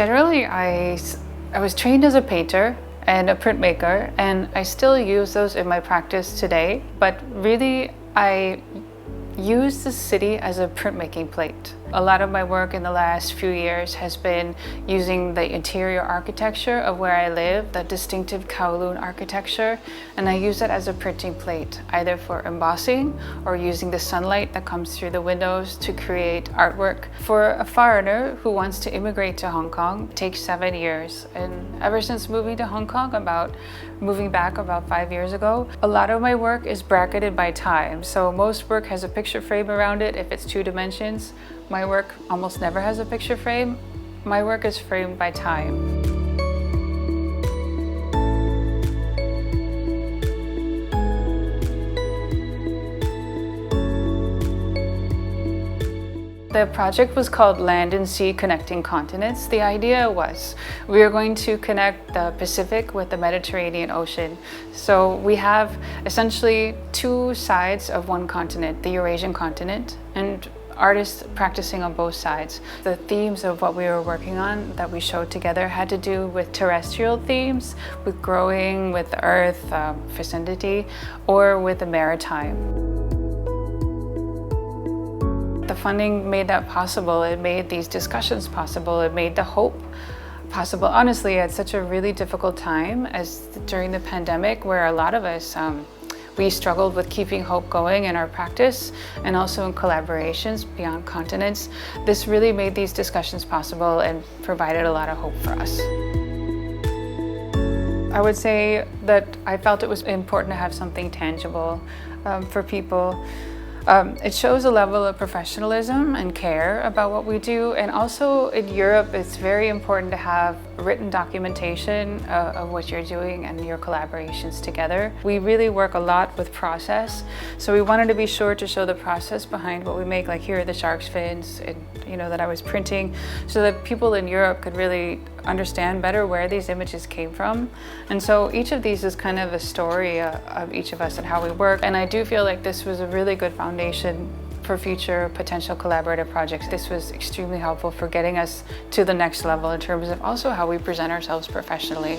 Generally, I was trained as a painter and a printmaker, and I still use those in my practice today, but really I use the city as a printmaking plate. A lot of my work in the last few years has been using the interior architecture of where I live, the distinctive Kowloon architecture, and I use it as a printing plate, either for embossing or using the sunlight that comes through the windows to create artwork. For a foreigner who wants to immigrate to Hong Kong, it takes 7 years. And ever since moving to Hong Kong, moving back about 5 years ago, a lot of my work is bracketed by time. So most work has a picture frame around it if it's 2 dimensions. My work almost never has a picture frame. My work is framed by time. The project was called Land and Sea Connecting Continents. The idea was we are going to connect the Pacific with the Mediterranean Ocean. So we have essentially 2 sides of one continent, the Eurasian continent, and artists practicing on both sides. The themes of what we were working on that we showed together had to do with terrestrial themes, with growing, with the earth, vicinity, or with the maritime. The funding made that possible. It made these discussions possible. It made the hope possible. Honestly, at such a really difficult time as during the pandemic, where a lot of us we struggled with keeping hope going in our practice and also in collaborations beyond continents. This really made these discussions possible and provided a lot of hope for us. I would say that I felt it was important to have something tangible for people. It shows a level of professionalism and care about what we do, and also in Europe it's very important to have written documentation of what you're doing and your collaborations together. We really work a lot with process, so we wanted to be sure to show the process behind what we make, like here are the shark's fins and, that I was printing, so that people in Europe could really understand better where these images came from. And so each of these is kind of a story of each of us and how we work, and I do feel like this was a really good foundation for future potential collaborative projects. This was extremely helpful for getting us to the next level in terms of also how we present ourselves professionally.